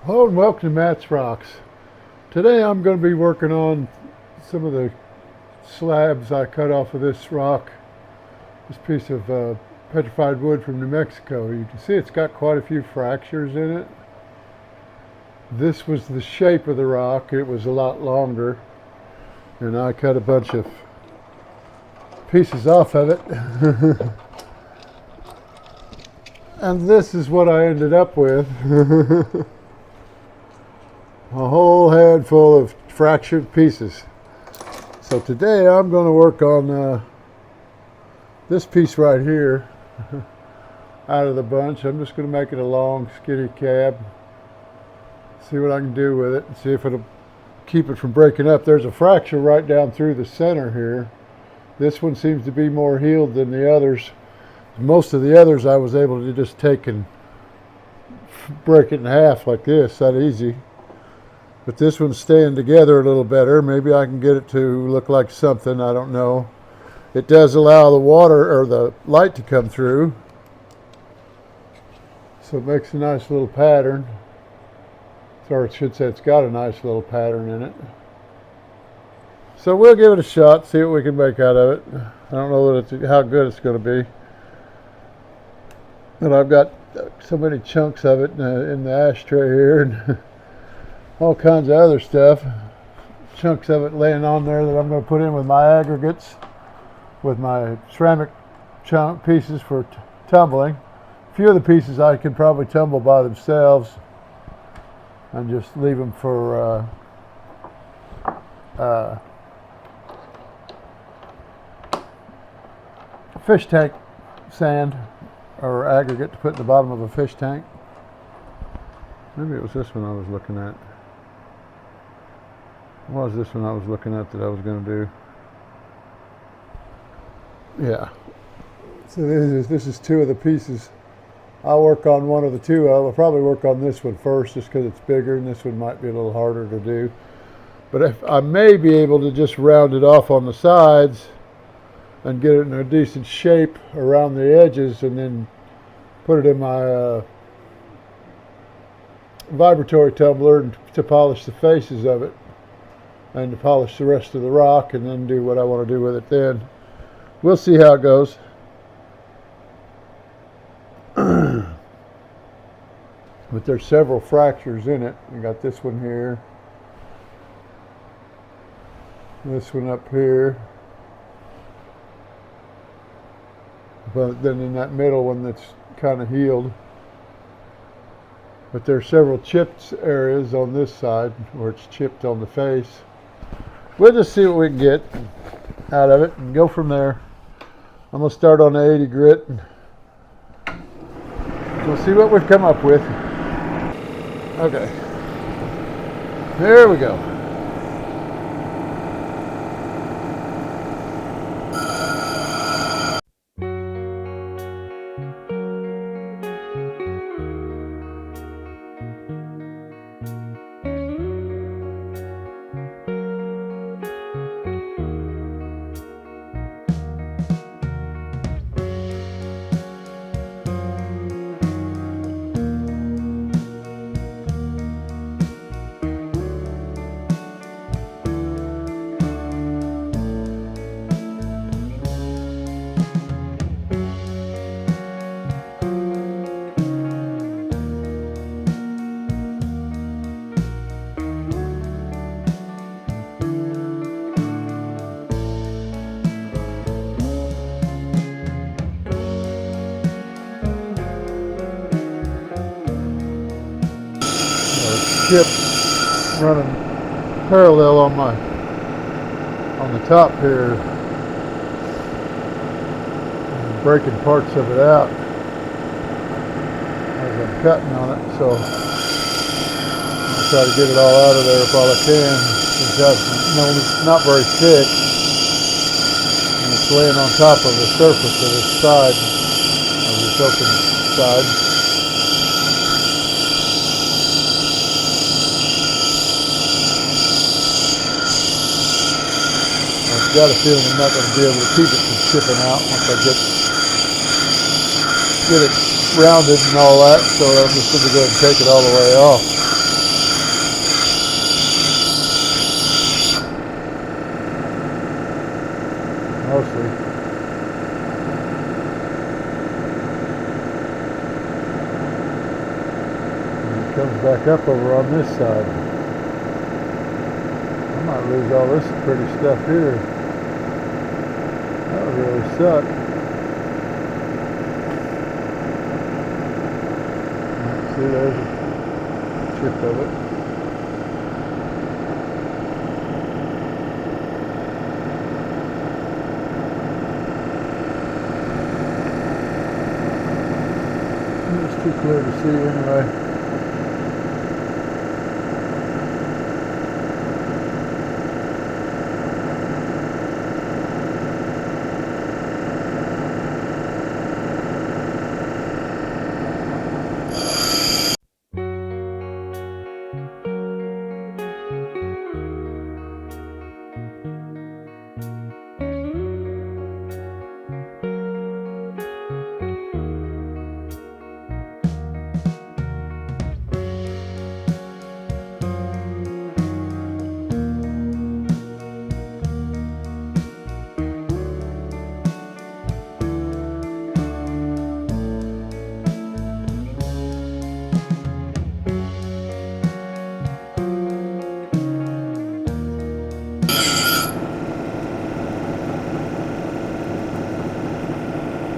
Hello and welcome to Matt's Rocks. Today I'm going to be working on some of the slabs I cut off of this rock, this piece of petrified wood from New Mexico. You can see it's got quite a few fractures in it. This was the shape of the rock. It was a lot longer, and I cut a bunch of pieces off of it. And this is what I ended up with. A whole handful of fractured pieces. So today I'm going to work on this piece right here out of the bunch. I'm just going to make it a long skinny cab, see what I can do with it, and see if it'll keep it from breaking up. There's a fracture right down through the center here. This one seems to be more healed than the others. Most of the others I was able to just take and break it in half like this, that easy. But this one's staying together a little better. Maybe I can get it to look like something, I don't know. It does allow the water or the light to come through, so it makes a nice little pattern. Or I should say it's got a nice little pattern in it. So we'll give it a shot, see what we can make out of it. I don't know how good it's going to be. But I've got so many chunks of it in the ashtray here, and all kinds of other stuff. Chunks of it laying on there that I'm going to put in with my aggregates, with my ceramic chunk pieces for tumbling. A few of the pieces I can probably tumble by themselves and just leave them for fish tank sand or aggregate to put in the bottom of a fish tank. Maybe it was this one I was looking at. What was this one I was looking at that I was going to do? Yeah. So this is two of the pieces. I'll work on one of the two. I'll probably work on this one first just because it's bigger, and this one might be a little harder to do. But if I may be able to just round it off on the sides and get it in a decent shape around the edges, and then put it in my vibratory tumbler to polish the faces of it, and to polish the rest of the rock, and then do what I want to do with it then. We'll see how it goes. But there's several fractures in it. You got this one here, this one up here, but then in that middle one that's kind of healed. But there's several chipped areas on this side where it's chipped on the face. We'll just see what we can get out of it and go from there. I'm going to start on the 80 grit and we'll see what we've come up with. Okay, there we go. Chip running parallel on the top here, and breaking parts of it out as I'm cutting on it. So I'll try to get it all out of there while I can. It's not very thick, and it's laying on top of the surface of this side, of this open side. I've got a feeling I'm not going to be able to keep it from chipping out once I get it rounded and all that, so I'm just going to go ahead and take it all the way off. comes back up over on this side. I might lose all this pretty stuff here. That would really suck. See, there's a chip of it. It's too clear to see anyway.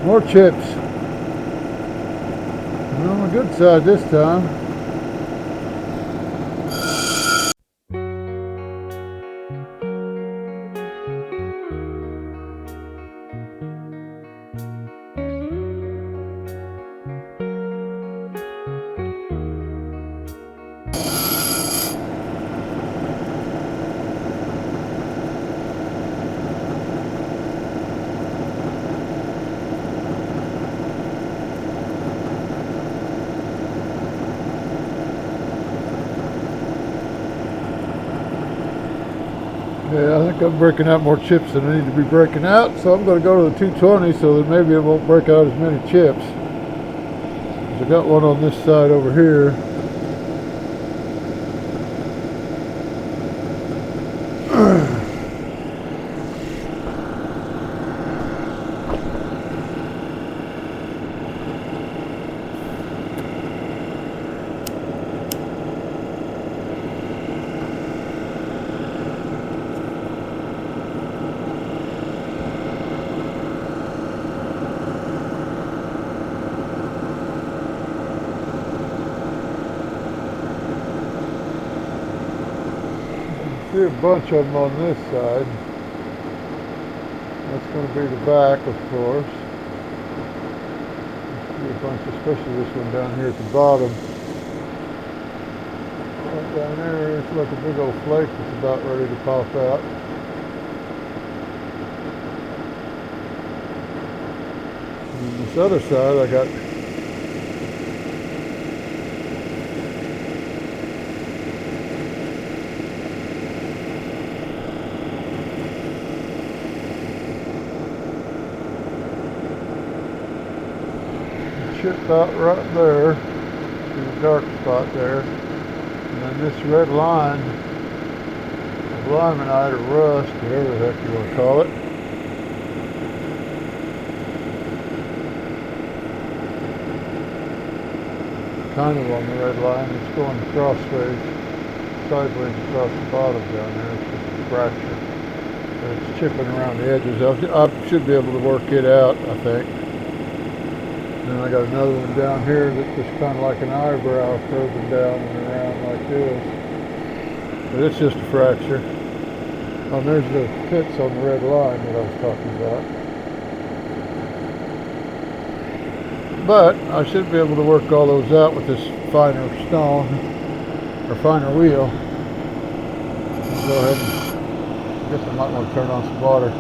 More chips. And on the good side this time. Yeah, I think I'm breaking out more chips than I need to be breaking out, so I'm going to go to the 220 so that maybe it won't break out as many chips. I got one on this side over here. See a bunch of them on this side. That's going to be the back, of course. See a bunch, especially this one down here at the bottom. Right down there, it's like a big old flake that's about ready to pop out. And on this other side, I got chip out right there, see the dark spot there, and then this red line of limonite or rust, whatever the heck you want to call it. Kind of on the red line, it's going sideways across the bottom down there. It's just a fracture, but it's chipping around the edges. I should be able to work it out, I think. And I got another one down here that's just kind of like an eyebrow curving down and around like this. But it's just a fracture. Oh, and there's the pits on the red line that I was talking about. But I should be able to work all those out with this finer stone or finer wheel. I'll go ahead and I guess I might want to turn on some water.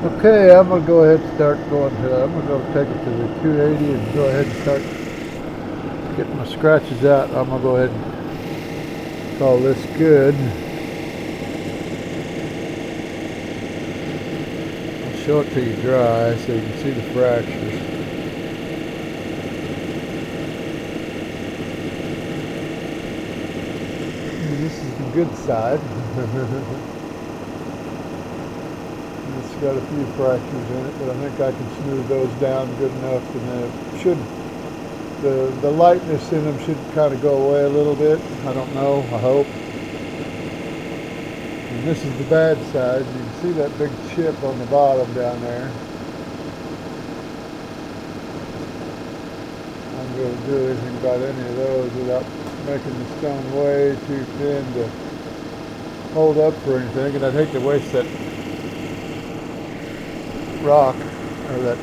Okay, I'm gonna go ahead and start going to. I'm gonna go take it to the 280 and go ahead and start getting my scratches out. I'm gonna go ahead and call this good. I'll show it to you dry so you can see the fractures. This is the good side. It's got a few fractures in it, but I think I can smooth those down good enough, and then it should. The lightness in them should kind of go away a little bit. I don't know. I hope. And this is the bad side. You can see that big chip on the bottom down there. I'm going to do anything about any of those without making the stone way too thin to hold up for anything. And I'd hate to waste that rock or that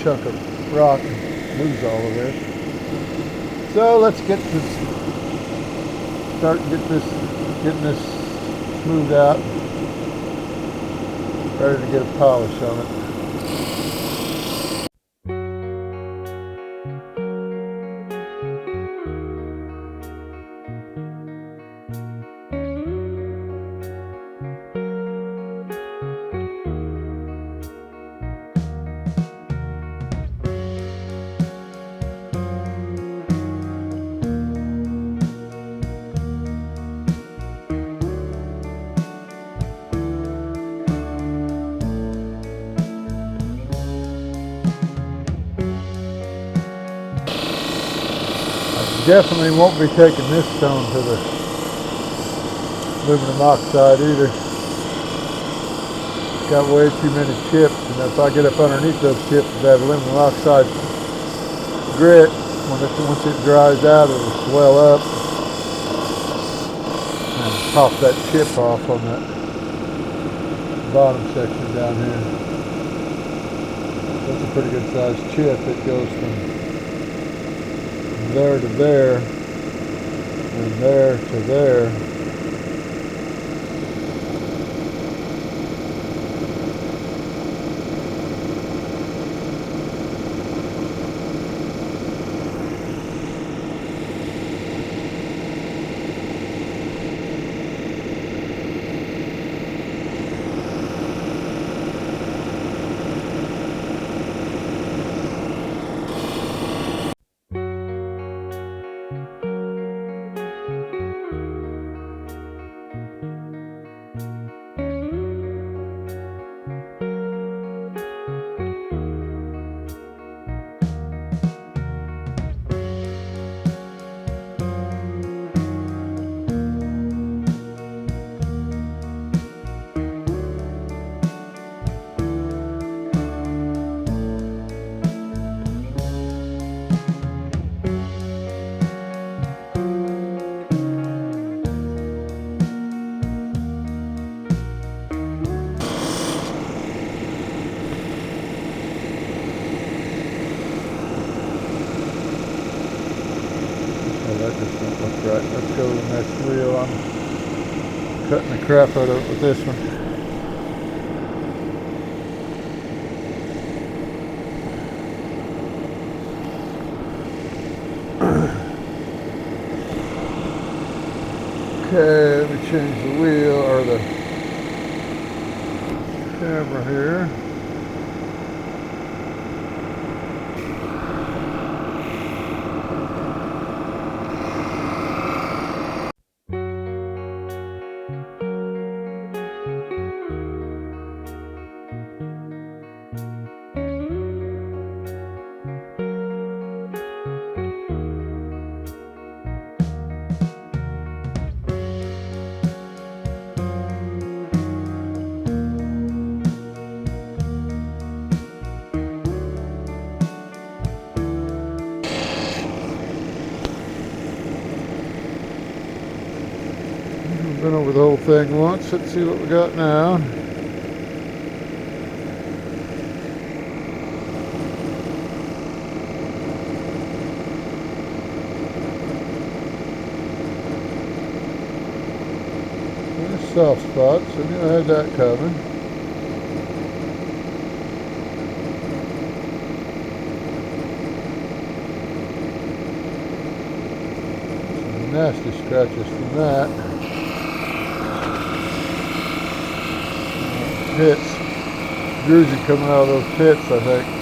chunk of rock and lose all of this. So let's get this, getting this smoothed out, ready to get a polish on it. Definitely won't be taking this stone to the aluminum oxide either. It's got way too many chips, and if I get up underneath those chips with that aluminum oxide grit, once it dries out, it'll swell up and pop that chip off on that bottom section down here. That's a pretty good sized chip. It goes from there to there, and there to there. That just don't look right. Let's go to the next wheel. I'm cutting the crap out of it with this one. Okay, let me change the wheel or the camera here. Been over the whole thing once. Let's see what we got now. There's soft spots. I knew I had that coming. some nasty scratches from that. Pits. Druzy coming out of those pits, I think.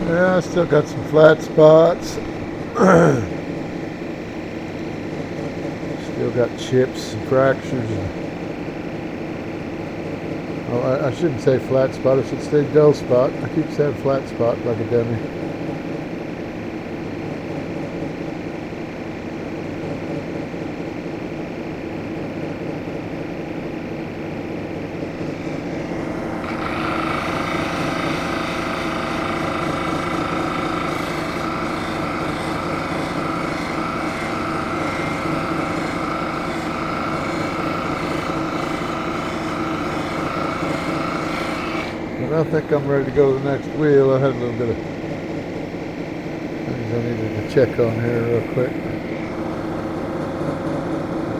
Yeah, I still got some flat spots. Still got chips and fractures. Oh, I shouldn't say flat spot, I should say dull spot. I keep saying flat spot like a dummy. I think I'm ready to go to the next wheel. I had a little bit of things I needed to check on here real quick.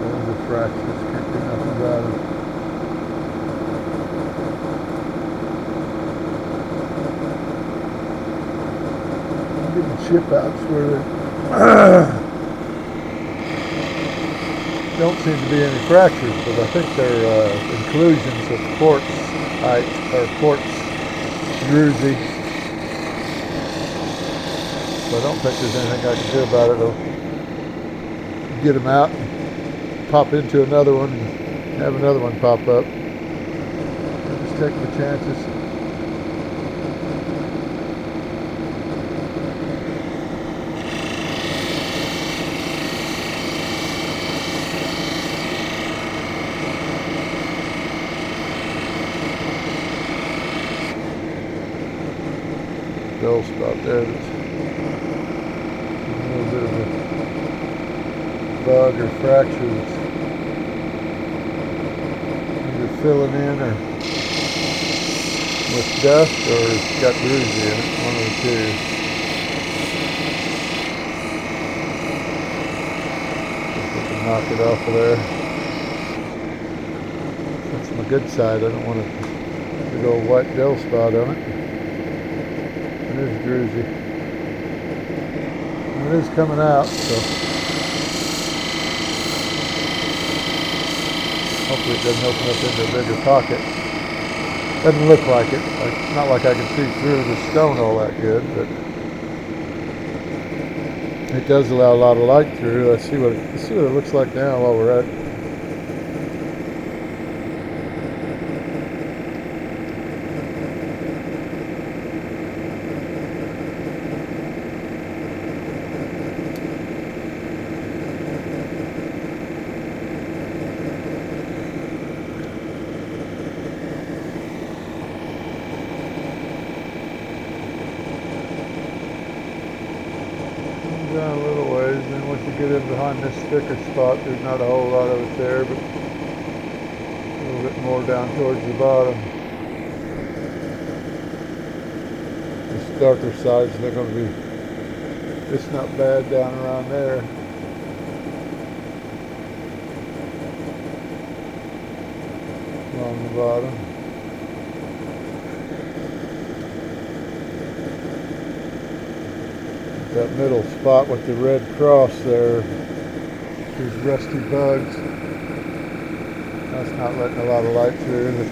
Those are fractures, can't do nothing about them. I'm getting chip outs where there don't seem to be any fractures, but I think they're inclusions of quartz or quartz druzy. So I don't think there's anything I can do about it. I'll get them out and pop into another one and have another one pop up. I'll just take my chances. Dull spot there that's a little bit of a bug or fracture that's either filling in or with dust or it's got druzy in it, one of the two. If we can knock it off of there. That's my good side, I don't want a big old white dull spot on it. It is druzy. And it is coming out, so hopefully it doesn't open up into a bigger pocket. Doesn't look like it. Not like I can see through the stone all that good, but it does allow a lot of light through. Let's see what it looks like now while we're at it. Down a little ways, and then once you get in behind this thicker spot, there's not a whole lot of it there, but a little bit more down towards the bottom. This darker sides, they're going to be, it's not bad down around there. on the bottom. That middle spot with the red cross there, these rusty bugs. That's not letting a lot of light through.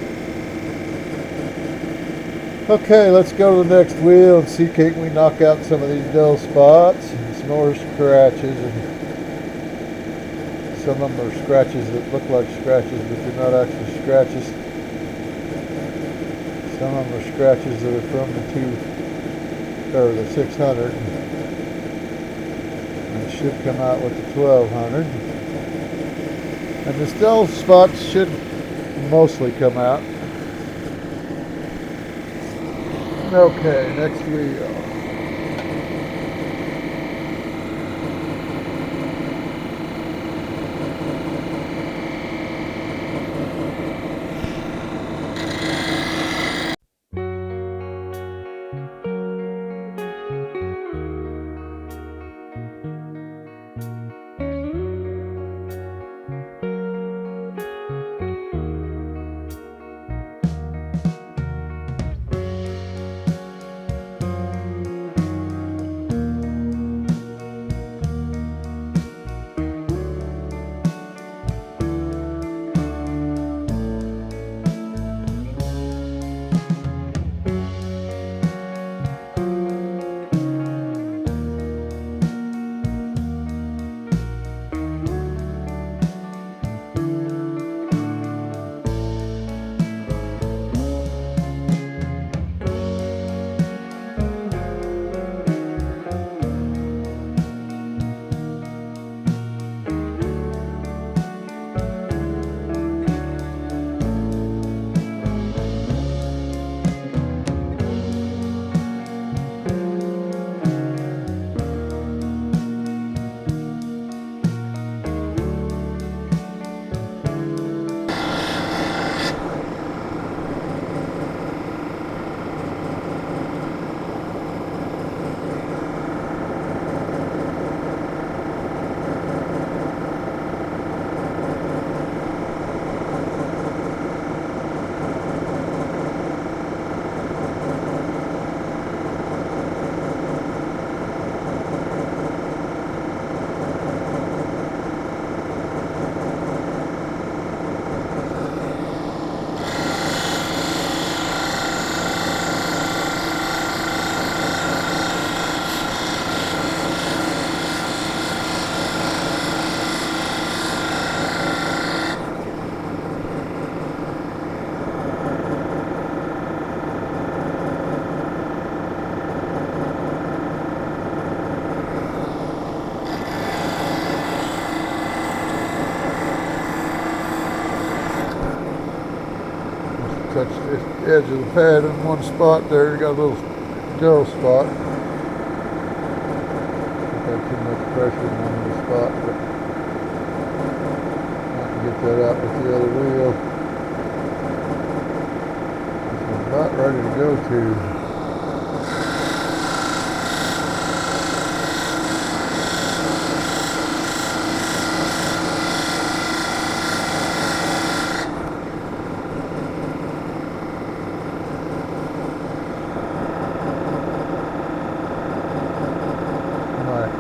Okay, let's go to the next wheel and see can we knock out some of these dull spots. Some more scratches, and some of them are scratches that look like scratches, but they're not actually scratches. Some of them are scratches that are from the 600. And it should come out with the 1200. And the dull spots should mostly come out. Okay, next wheel. Touch the edge of the pad in one spot there. Got a little dull spot. Got too much pressure in one little spot, but I can get that out with the other wheel. It's about ready to go to.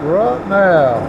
Right now.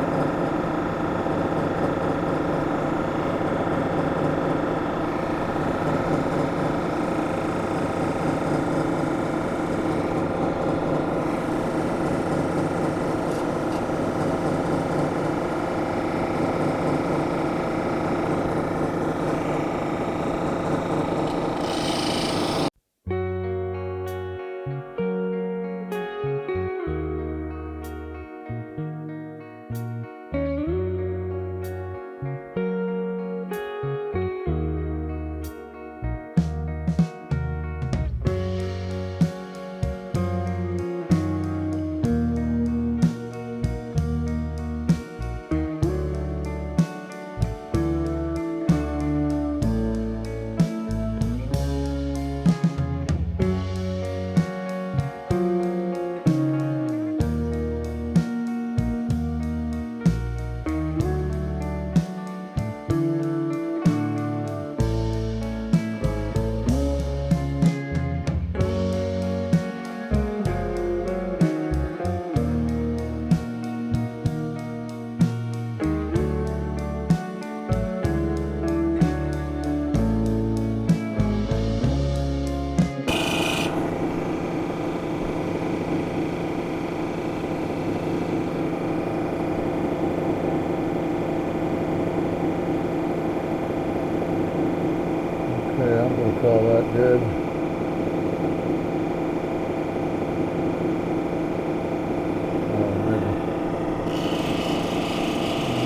call that good.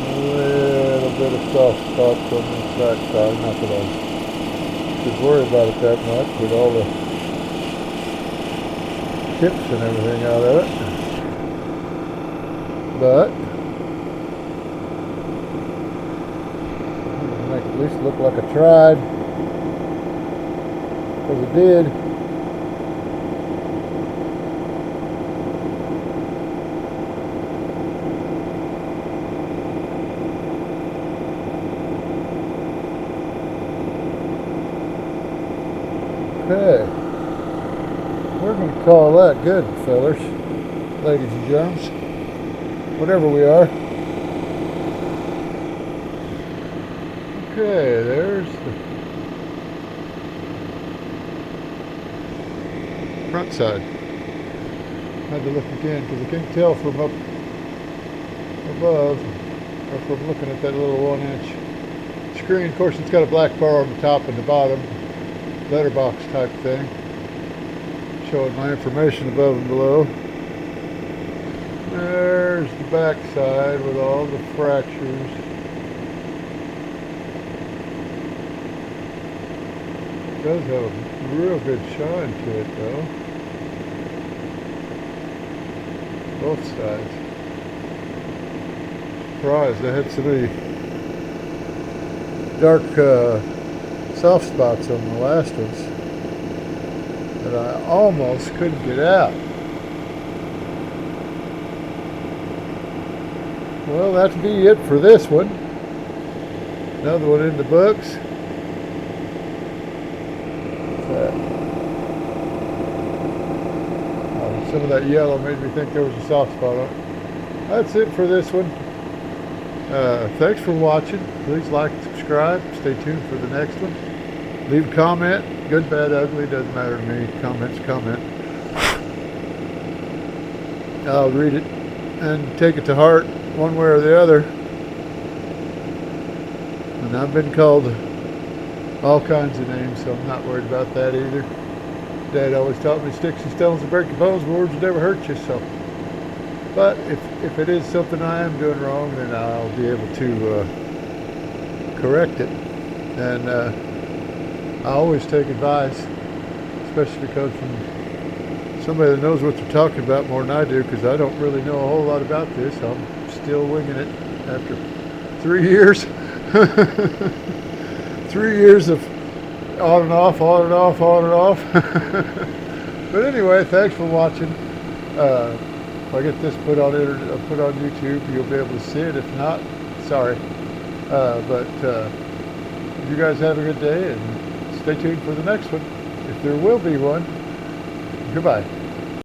Maybe a little bit of soft spots on this back side. Not that I should worry about it that much with all the chips and everything out of it. But make it at least look like I tried. Because it did. Okay. We're going to call that good, fellers, ladies and gents, whatever we are. Okay, there's the front side. Had to look again because I can't tell from up above or from looking at that little 1-inch screen. Of course, it's got a black bar on the top and the bottom, letterbox type thing, showing my information above and below. There's the back side with all the fractures. It does have a real good shine to it though. Both sides. Surprised I had so many dark soft spots on the last ones that I almost couldn't get out. Well, that'll be it for this one. Another one in the books. Some of that yellow made me think there was a soft spot on it. That's it for this one. Thanks for watching. Please like and subscribe. Stay tuned for the next one. Leave a comment. Good, bad, ugly. Doesn't matter to me. Comment's comment. I'll read it and take it to heart one way or the other. And I've been called all kinds of names, so I'm not worried about that either. Dad always taught me sticks and stones will break your bones, but words will never hurt you. So, but if it is something I am doing wrong, then I'll be able to correct it. And I always take advice, especially because from somebody that knows what they're talking about more than I do, because I don't really know a whole lot about this. I'm still winging it after 3 years. 3 years of on and off, on and off, on and off. But anyway, thanks for watching. If I get this put on YouTube, you'll be able to see it. If not, sorry. But you guys have a good day and stay tuned for the next one, if there will be one. Goodbye.